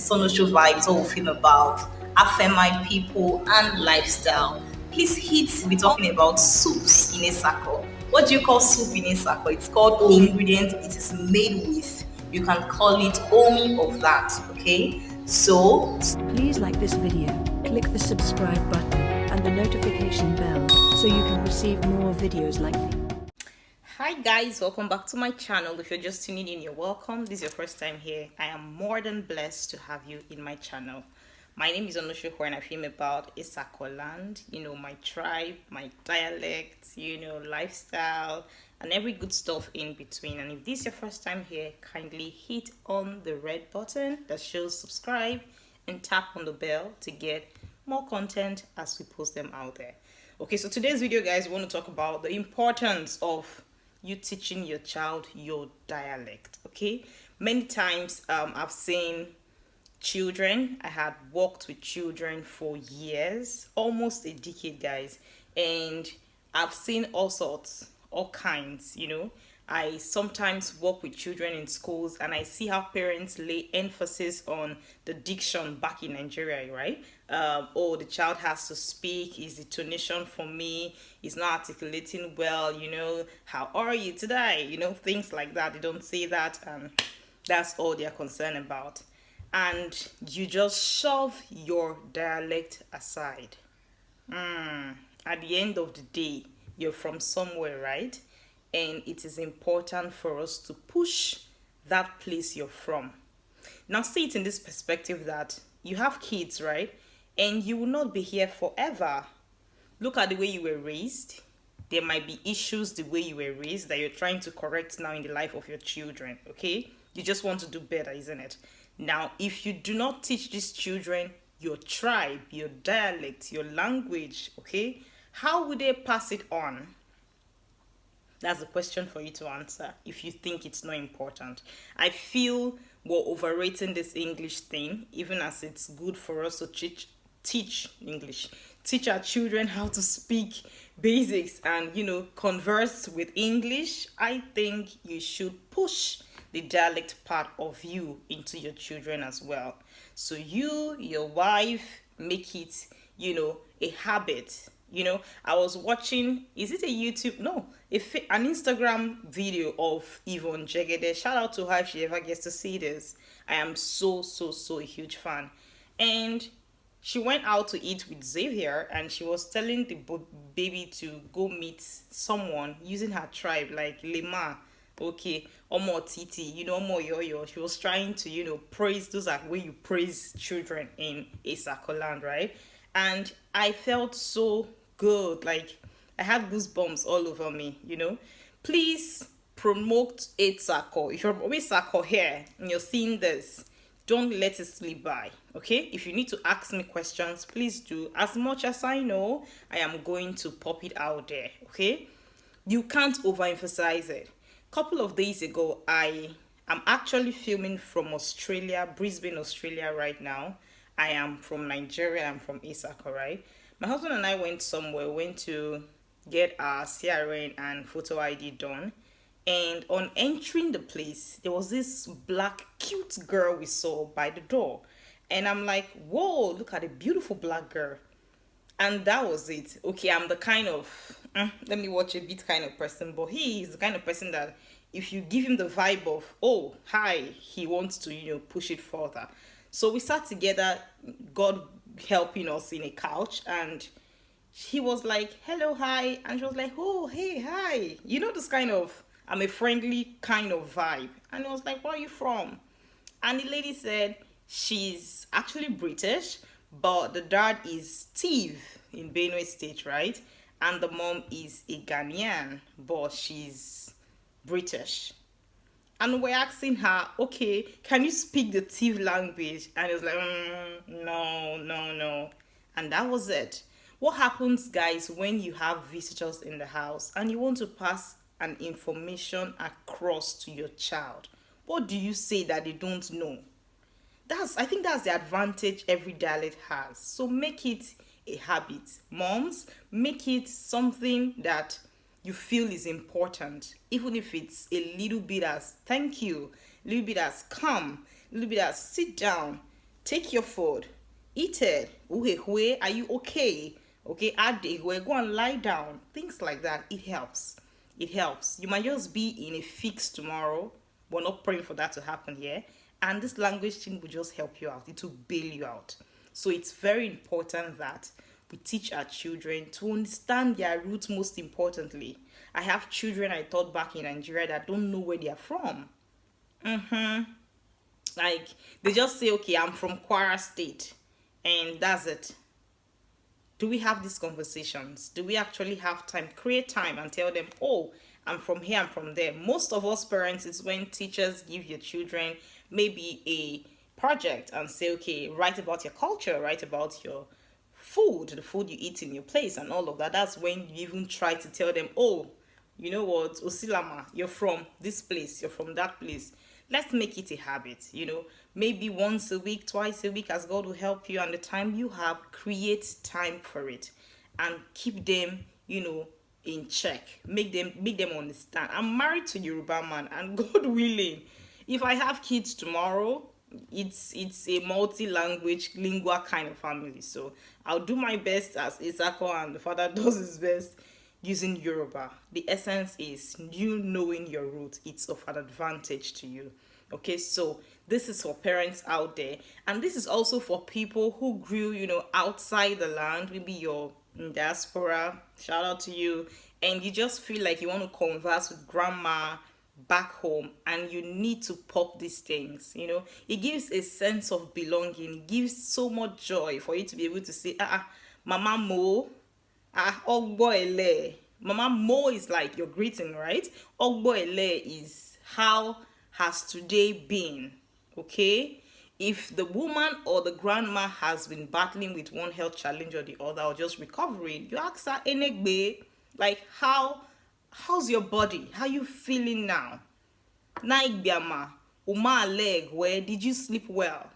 is Onoshiovibers, all we film about Afemai people and lifestyle. Please hit, we're talking about soups in a circle. What do you call soup in a circle? It's called ingredient it is made with. You can call it omi of that, okay? So Please like this video, click the subscribe button and the notification bell so you can receive more videos like these. hi guys, welcome back to my channel. If you're just tuning in, you're welcome. This is your first time here. I am more than blessed to have you in my channel. My name is Onoshiovibers and I film about Isako land, my tribe, my dialect, lifestyle and every good stuff in between. And if this is your first time here, kindly hit on the red button that shows subscribe and tap on the bell to get more content as we post them out there. Okay, so today's video, guys, we want to talk about the importance of you teaching your child your dialect. Okay, many times I've seen children, I had worked with children for years, almost a decade, guys, and I've seen all sorts, all kinds. I sometimes work with children in schools and I see how parents lay emphasis on the diction back in Nigeria, right? Oh, the child has to speak, is the tonation for me, is not articulating well, how are you today? Things like that. They don't say that, and that's all they're concerned about. And you just shove your dialect aside. At the end of the day, you're from somewhere, right? And it is important for us to push that place you're from. Now, see it in this perspective that you have kids, right? And you will not be here forever. Look at the way you were raised. There might be issues the way you were raised that you're trying to correct now in the life of your children, okay? You just want to do better, isn't it? Now, if you do not teach these children your tribe, your dialect, your language, okay, how would they pass it on? That's a question for you to answer if you think it's not important. I feel we're overrating this English thing, even as it's good for us to teach English. Teach our children how to speak basics and, converse with English. I think you should push the dialect part of you into your children as well. So you, your wife, make it, a habit. I was watching, is it a YouTube? No, an Instagram video of Yvonne Jegede. Shout out to her if she ever gets to see this. I am so a huge fan. And she went out to eat with Xavier and she was telling the baby to go meet someone using her tribe, like Lema. Okay, Omo Titi, Omo Yoyo. She was trying to, praise, those are where you praise children in Isako land, right? And I felt so good, like I had goosebumps all over me. Please promote Isako. If you're Isako here and you're seeing this, don't let it slip by, okay? If you need to ask me questions, please do. As much as I know, I am going to pop it out there, okay? You can't overemphasize it. Couple of days ago, I'm actually filming from Australia, Brisbane, Australia right now. I am from Nigeria, I'm from Isako, right? My husband and I went somewhere, went to get our CRN and photo ID done. And on entering the place, there was this black, cute girl we saw by the door. And I'm like, whoa, look at a beautiful black girl. And that was it. Okay, I'm the kind of, let me watch a bit kind of person. But he is the kind of person that if you give him the vibe of, oh, hi, he wants to, push it further. So we sat together, God helping us, in a couch, and he was like, hello, hi. And she was like, oh, hey, hi. This kind of, I'm a friendly kind of vibe. And I was like, where are you from? And the lady said she's actually British, but the dad is Steve in Benue State, right? And the mom is a Ghanaian, but she's British. And we're asking her, okay, can you speak the Tiv language? And it was like, no. And that was it. What happens, guys, when you have visitors in the house and you want to pass an information across to your child? What do you say that they don't know? I think that's the advantage every dialect has. So make it a habit. Moms, make it something that you feel is important, even if it's a little bit as thank you, a little bit as come, a little bit as sit down. Take your food, eat it. Uhe, are you okay? Okay, ade, go and lie down. Things like that. It helps. It helps. You might just be in a fix tomorrow. We're not praying for that to happen here. And this language thing will just help you out. It will bail you out. So it's very important that we teach our children to understand their roots most importantly. I have children I taught back in Nigeria that don't know where they are from. Like, they just say, okay, I'm from Kwara State, and that's it. Do we have these conversations? Do we actually have time? Create time and tell them, oh, I'm from here, I'm from there. Most of us parents, is when teachers give your children maybe a project and say, okay, write about your culture, write about your food, the food you eat in your place, and all of that. That's when you even try to tell them, oh, you know what, Osilama, you're from this place, you're from that place. Let's make it a habit, maybe once a week, twice a week, as God will help you. And the time you have, create time for it and keep them, in check. Make them understand. I'm married to Yoruba man, and God willing, if I have kids tomorrow, it's a multi-language lingua kind of family. So I'll do my best as Isako, and the father does his best using Yoruba. The essence is you knowing your roots. It's of an advantage to you. Okay, so this is for parents out there, and this is also for people who grew, outside the land. Maybe you're in diaspora. Shout out to you, and you just feel like you want to converse with grandma back home, and you need to pop these things. It gives a sense of belonging. It gives so much joy for you to be able to say, Mama Mo, Ogbo Ele. Mama Mo is like your greeting, right? Ogbo Ele is how has today been, okay? If the woman or the grandma has been battling with one health challenge or the other, or just recovering, you ask her, Enegbe, like, how's your body? How you feeling now? Naigbiama, Uma leg, where did you sleep well?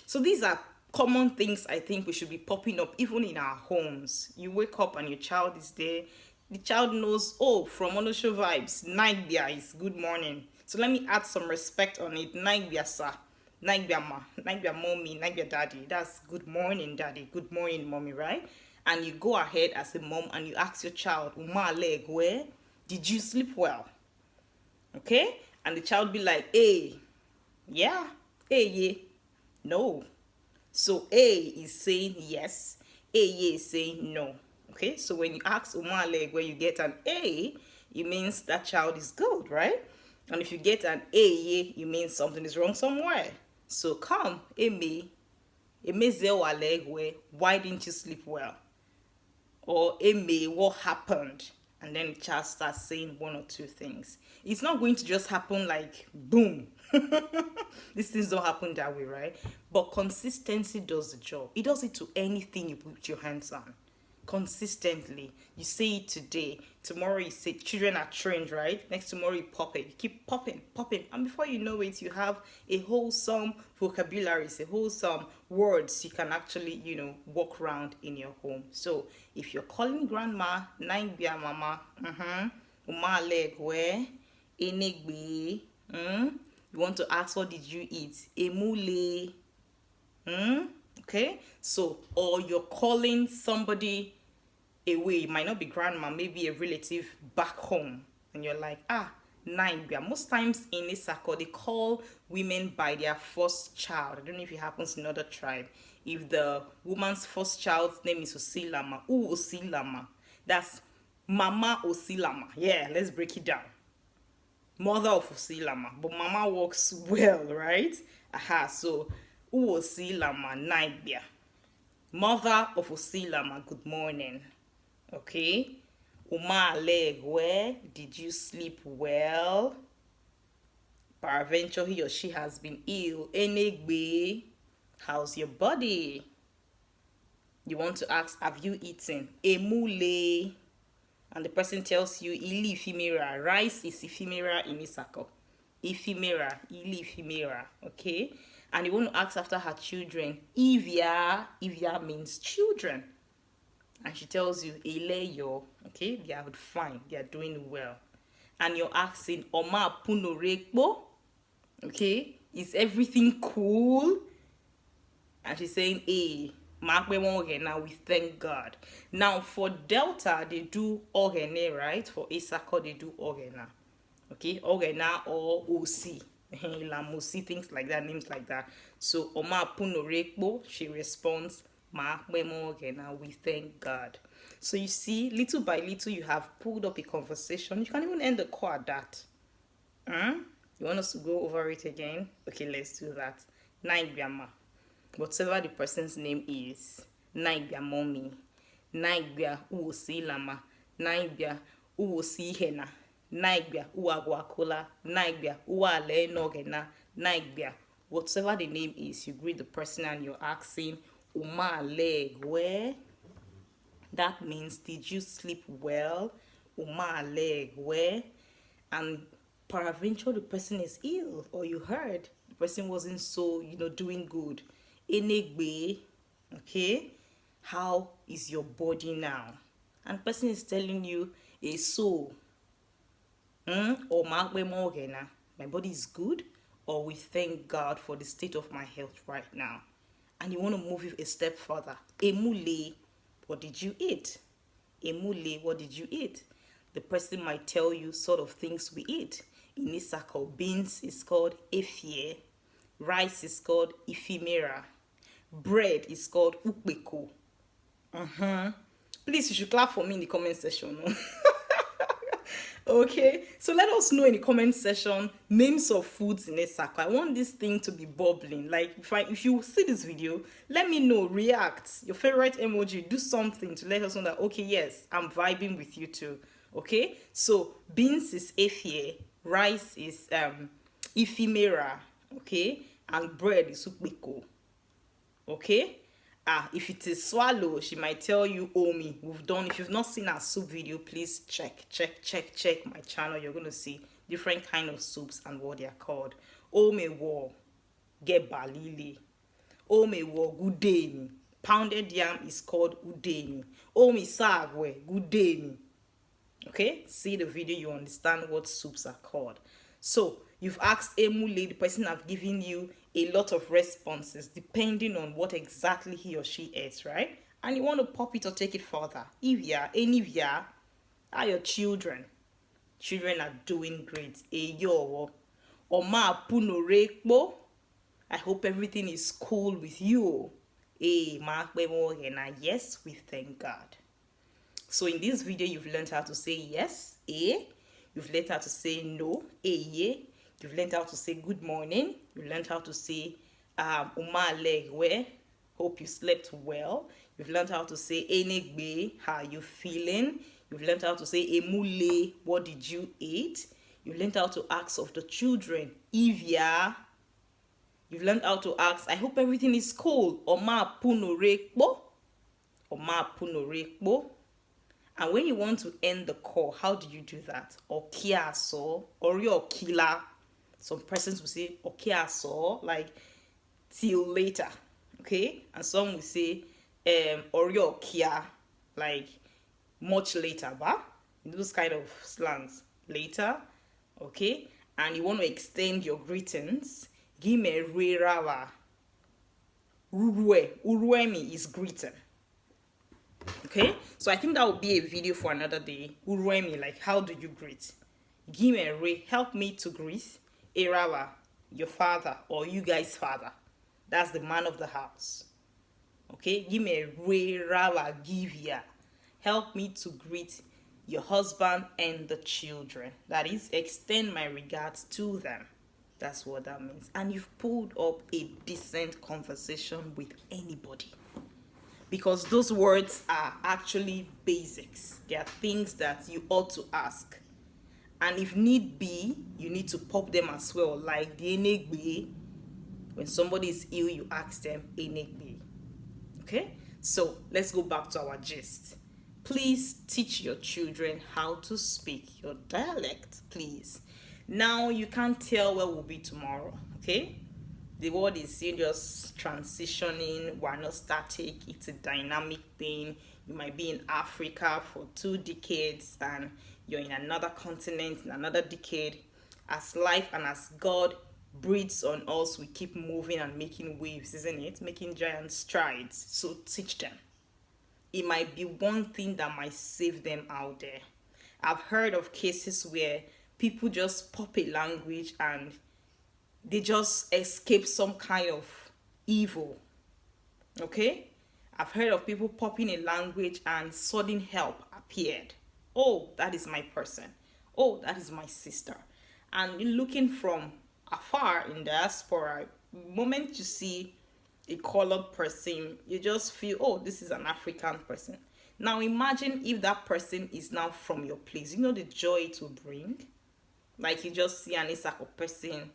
So these are common things I think we should be popping up even in our homes. You wake up and your child is there. The child knows, oh, from Onoshiovibers, Nagbia is good morning. So let me add some respect on it. Nagbia sir, Nagbia ma, Nagbia mommy, Nagbia daddy. That's good morning daddy, good morning mommy, right? And you go ahead as a mom and you ask your child, Uma leg, where did you sleep well? Okay? And the child be like, hey, yeah, hey, yeah, no. So A is saying yes, A is saying no. Okay, so when you ask Uma leg where you get an A, it means that child is good, right? And if you get an A, it means something is wrong somewhere. So come, Eme zewa leg where, why didn't you sleep well? Or Eme, what happened? And then the child starts saying one or two things. It's not going to just happen like boom. These things don't happen that way, right? But consistency does the job. It does it to anything you put your hands on. Consistently. You say it today. Tomorrow you say, children are trained, right? Next tomorrow you pop it. You keep popping. And before you know it, you have a wholesome vocabulary, a wholesome words you can actually, walk around in your home. So if you're calling grandma, Naibia mama, Uma leg where, Enegbe, you want to ask, what did you eat? Emule. Okay? So, or you're calling somebody away. It might not be grandma, maybe a relative back home. And you're like, Naibia. Most times in Isako, they call women by their first child. I don't know if it happens in other tribe. If the woman's first child's name is Osilama, Osilama. That's Mama Osilama. Yeah, let's break it down. Mother of Osilama, but mama works well, right? So Osilama Naibia. Mother of Osilama, good morning. Okay. Uma leg, where did you sleep well? Peradventure he or she has been ill. Enegbe, how's your body? You want to ask, have you eaten? Emule. And the person tells you, ili ifimera. Rice is ifimera in Isako. Ifimera, ili ifimera. Okay? And you want to ask after her children. Ivia means children. And she tells you, Eleyo. Okay? They are fine. They are doing well. And you're asking, Oma puno rekbo. Okay? Is everything cool? And she's saying, hey, now we thank God. Now for Delta, they do Ogene, right? For Isako, they do Ogena. Okay, Ogena or OC. Lamosi, things like that, names like that. So Oma Punorekbo, she responds, Ma Ogena, we thank God. So you see, little by little, you have pulled up a conversation. You can even end the call at that. You want us to go over it again? Okay, let's do that. Naibiama. Whatever the person's name is. Naibia mommy. Naibia uosi lama. Naibia uosi hena. Naibia uagwakola. Naibia uale nogena. Naibia. Whatever the name is, you greet the person and you're asking, Uma leg where? That means, did you sleep well? Uma leg where? And peradventure the person is ill, or you heard the person wasn't so doing good. Enegbe, okay, how is your body now? And the person is telling you a so or my body is good, or we thank God for the state of my health right now. And you want to move it a step further. Emule, what did you eat? Emule, what did you eat? The person might tell you sort of things we eat. In Isako, beans is called efie, rice is called ifimera, bread is called ukbeko. Please, you should clap for me in the comment section. Okay, so let us know in the comment section names of foods in Isako. I want this thing to be bubbling. Like if you see this video, let me know, react, your favorite emoji, do something to let us know that okay, yes, I'm vibing with you too. Okay, so beans is efie, rice is ifimera, okay, and bread is ukbeko. Okay, if it is swallow, she might tell you omi. We've done. If you've not seen our soup video, please check my channel. You're going to see different kind of soups and what they are called. Ome wo get balili. Ome wo gudeni. Pounded yam is called udeni. Omi sagwe gudeni. Okay, see the video, you understand what soups are called. So you've asked Emule, the person have given you a lot of responses depending on what exactly he or she is, right? And you want to pop it or take it further. Any of ya are your children. Children are doing great. Eyo Oma puno rekbo. I hope everything is cool with you. Yes, we thank God. So in this video, you've learned how to say yes, you've learned how to say no, yeah. You've learned how to say good morning. You've learned how to say uma legwe, hope you slept well. You've learned how to say enegbe, how are you feeling? You've learned how to say emule, what did you eat? You've learned how to ask of the children, Ivia. You've learned how to ask, I hope everything is cool. Oma puno rekbo. Oma puno rekbo. And when you want to end the call, how do you do that? Okiaso, or your killer. Some persons will say okiaso, like till later. Okay? And some will say or your kia, like much later, but those kind of slangs. Later. Okay? And you want to extend your greetings. Give me rawa. Uruemi is greeting. Okay, so I think that would be a video for another day. Uruemi, like how do you greet? Give me a ray, help me to greet. Erawa, your father or you guys' father. That's the man of the house. Okay, give me a ray rawa give ya. Help me to greet your husband and the children. That is, extend my regards to them. That's what that means. And you've pulled up a decent conversation with anybody. Because those words are actually basics. They are things that you ought to ask. And if need be, you need to pop them as well. Like the enegbe. When somebody is ill, you ask them enegbe. Okay? So let's go back to our gist. Please teach your children how to speak your dialect, please. Now you can't tell where we'll be tomorrow. Okay? The world is just transitioning. We're not static. It's a dynamic thing. You might be in Africa for 2 decades and you're in another continent in another decade. As life and as God breathes on us, we keep moving and making waves, isn't it? Making giant strides. So teach them. It might be one thing that might save them out there. I've heard of cases where people just pop a language and they just escape some kind of evil. Okay? I've heard of people popping a language and sudden help appeared. Oh, that is my person. Oh, that is my sister. And looking from afar in diaspora, the moment you see a colored person, you just feel, oh, this is an African person. Now imagine if that person is now from your place. You know the joy it will bring? Like you just see an Isako person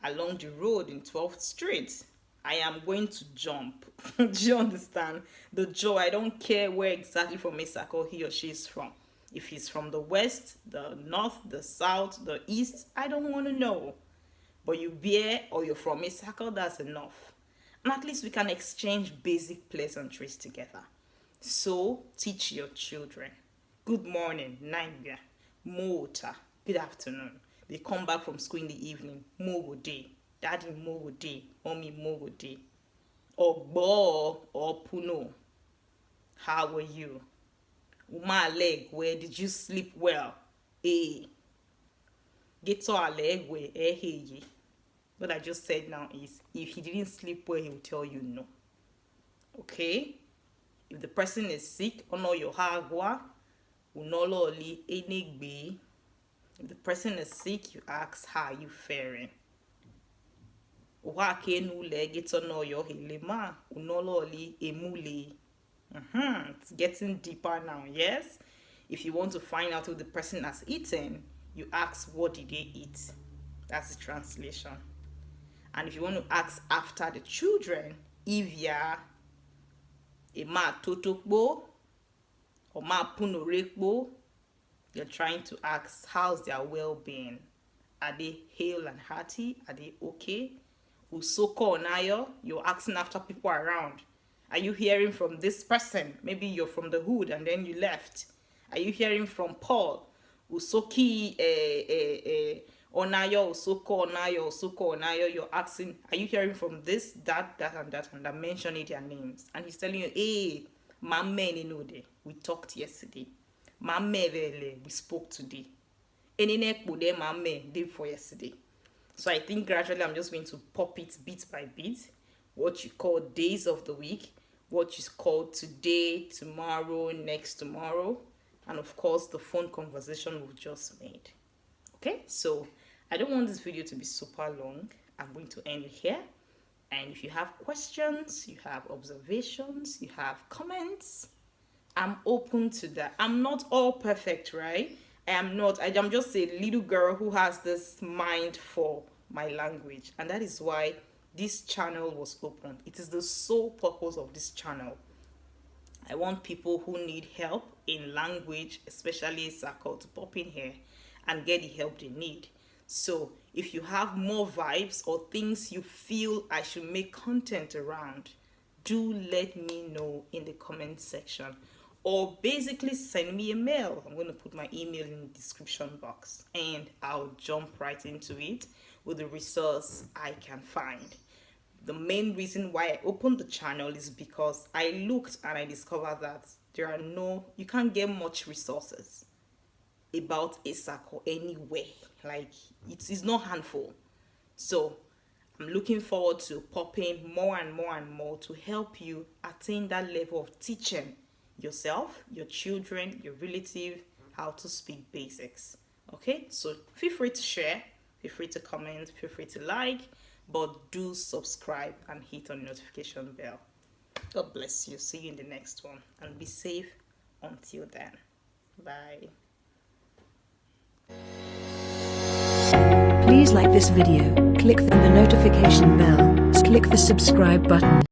along the road in 12th Street. I am going to jump. Do you understand? The joy. I don't care where exactly from Isako he or she is from. If he's from the west, the north, the south, the east, I don't want to know. But you bear or you're from Isako, that's enough. And at least we can exchange basic pleasantries together. So teach your children. Good morning, Nanga, Mota, good afternoon. They come back from school in the evening. Mogode, Daddy Mogode, Mommy Mogode. Ogbo or Puno. How are you? Uma leg, where did you sleep well? Get our leg where hey. What I just said now is if he didn't sleep well, he will tell you no. Okay? If the person is sick, ono your hagwa, unololi enigbe. If the person is sick, you ask, how are you faring? It's getting deeper now, yes? If you want to find out what the person has eaten, you ask, what did they eat? That's the translation. And if you want to ask after the children, if ya a ma totokbo or ma punorekbo, you're trying to ask how's their well-being. Are they hale and hearty? Are they okay? Usoko onayo, you're asking after people around. Are you hearing from this person? Maybe you're from the hood and then you left. Are you hearing from Paul? Usoki onayo, usoko onayo, usoko onayo. You're asking, are you hearing from this, that, and that, and I'm mentioning their names. And he's telling you, hey, mamme nenode, we talked yesterday. Mamme vele, we spoke today. Enine kude mamme did for yesterday. So I think gradually I'm just going to pop it bit by bit. What you call days of the week, what is called today, tomorrow, next tomorrow, and of course the phone conversation we've just made. Okay, so I don't want this video to be super long. I'm going to end it here. And if you have questions, you have observations, you have comments, I'm open to that. I'm not all perfect, right? I am not. I'm just a little girl who has this mind for my language. And that is why this channel was opened. It is the sole purpose of this channel. I want people who need help in language, especially Sako, to pop in here and get the help they need. So if you have more vibes or things you feel I should make content around, do let me know in the comment section. Or basically send me a mail. I'm going to put my email in the description box and I'll jump right into it with the resource I can find. The main reason why I opened the channel is because I looked and I discovered that you can't get much resources about Isako anywhere. Like, it is not handful. So I'm looking forward to popping more and more and more to help you attain that level of teaching yourself, your children, your relative, how to speak basics. Okay, so feel free to share, feel free to comment, feel free to like, but do subscribe and hit on the notification bell. God bless you. See you in the next one and be safe until then. Bye. Please like this video, click the notification bell, click the subscribe button.